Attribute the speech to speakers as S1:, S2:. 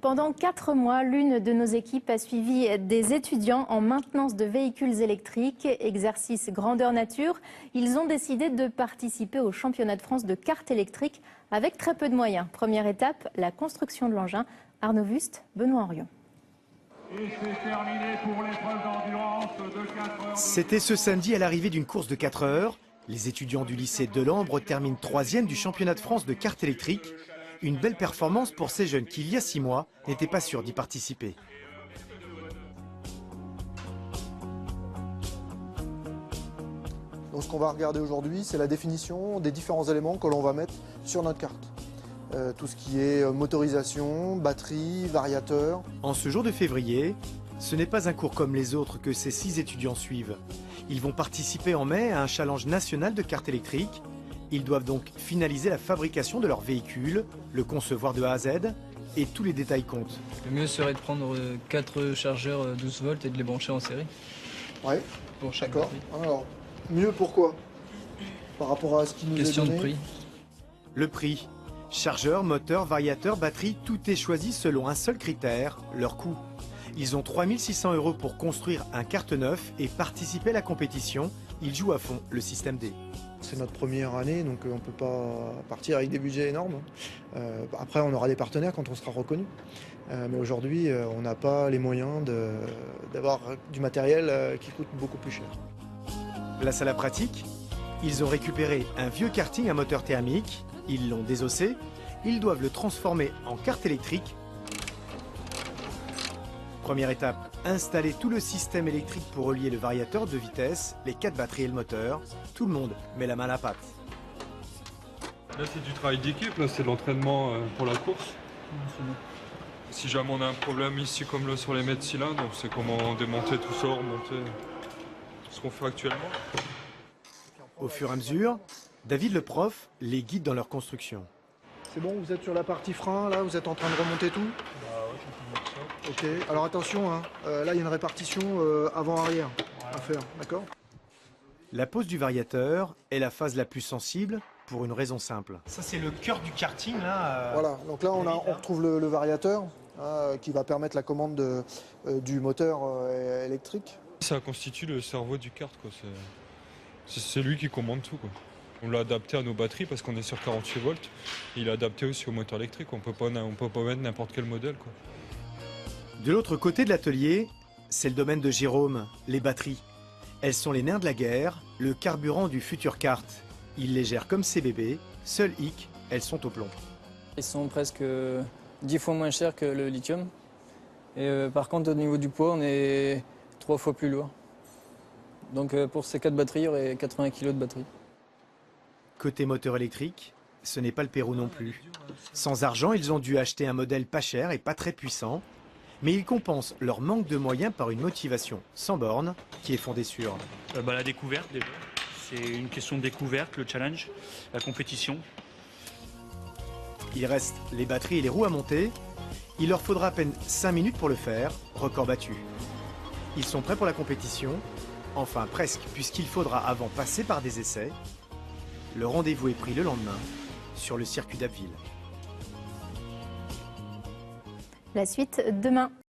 S1: Pendant 4 mois, l'une de nos équipes a suivi des étudiants en maintenance de véhicules électriques. Exercice grandeur nature, ils ont décidé de participer au championnat de France de kart électrique avec très peu de moyens. Première étape, la construction de l'engin. Arnaud Wust, Benoît Henrion.
S2: Et c'est terminé pour l'épreuve d'endurance de 4 heures.
S3: C'était ce samedi à l'arrivée d'une course de 4 heures. Les étudiants du lycée Delambre terminent 3e du championnat de France de kart électrique. Une belle performance pour ces jeunes qui, il y a 6 mois, n'étaient pas sûrs d'y participer.
S4: Donc ce qu'on va regarder aujourd'hui, c'est la définition des différents éléments que l'on va mettre sur notre carte. Tout ce qui est motorisation, batterie, variateur.
S3: En ce jour de février, ce n'est pas un cours comme les autres que ces 6 étudiants suivent. Ils vont participer en mai à un challenge national de kart électrique. Ils doivent donc finaliser la fabrication de leur véhicule, le concevoir de A à Z, et tous les détails comptent.
S5: Le mieux serait de prendre 4 chargeurs 12 volts et de les brancher en série.
S4: Ouais,
S5: Pour chaque
S4: d'accord.
S5: batterie.
S4: Alors, mieux pourquoi? Par rapport à ce qui nous
S5: Question
S4: est
S5: de
S4: donné.
S5: prix.
S3: Le prix. Chargeur, moteur, variateur, batterie, tout est choisi selon un seul critère, leur coût. Ils ont 3 600 € pour construire un kart neuf et participer à la compétition. Ils jouent à fond le système D.
S4: C'est notre première année, donc on ne peut pas partir avec des budgets énormes. Après, on aura des partenaires quand on sera reconnu. Mais aujourd'hui, on n'a pas les moyens d'avoir du matériel qui coûte beaucoup plus cher.
S3: Place à la pratique. Ils ont récupéré un vieux karting à moteur thermique. Ils l'ont désossé. Ils doivent le transformer en kart électrique. Première étape, installer tout le système électrique pour relier le variateur de vitesse, les 4 batteries et le moteur. Tout le monde met la main à la pâte.
S6: Là c'est du travail d'équipe, là c'est de l'entraînement pour la course. Si jamais on a un problème ici comme là sur les mètres cylindres, c'est comment démonter tout ça, remonter ce qu'on fait actuellement.
S3: Au fur et à mesure, David le prof les guide dans leur construction.
S4: C'est bon, vous êtes sur la partie frein, là, vous êtes en train de remonter tout? Ok, alors attention, hein, là il y a une répartition avant-arrière à faire, d'accord?
S3: La pose du variateur est la phase la plus sensible pour une raison simple.
S7: Ça, c'est le cœur du karting, là.
S4: Voilà, donc là on retrouve le variateur qui va permettre la commande du moteur électrique.
S6: Ça constitue le cerveau du kart, quoi. C'est lui qui commande tout, quoi. On l'a adapté à nos batteries parce qu'on est sur 48 volts. Il est adapté aussi au moteur électrique, on peut pas mettre n'importe quel modèle, quoi.
S3: De l'autre côté de l'atelier, c'est le domaine de Jérôme, les batteries. Elles sont les nerfs de la guerre, le carburant du futur kart. Il les gère comme ses bébés, seul hic, elles sont au plomb.
S5: Ils sont presque 10 fois moins chers que le lithium. Et par contre, au niveau du poids, on est 3 fois plus lourd. Donc pour ces 4 batteries, il y aurait 80 kg de batterie.
S3: Côté moteur électrique, ce n'est pas le Pérou non plus. Sans argent, ils ont dû acheter un modèle pas cher et pas très puissant. Mais ils compensent leur manque de moyens par une motivation sans borne qui est fondée sur
S7: La découverte, déjà. C'est une question de découverte, le challenge, la compétition.
S3: Il reste les batteries et les roues à monter. Il leur faudra à peine 5 minutes pour le faire, record battu. Ils sont prêts pour la compétition, enfin presque, puisqu'il faudra avant passer par des essais. Le rendez-vous est pris le lendemain sur le circuit d'Abbeville.
S1: La suite demain.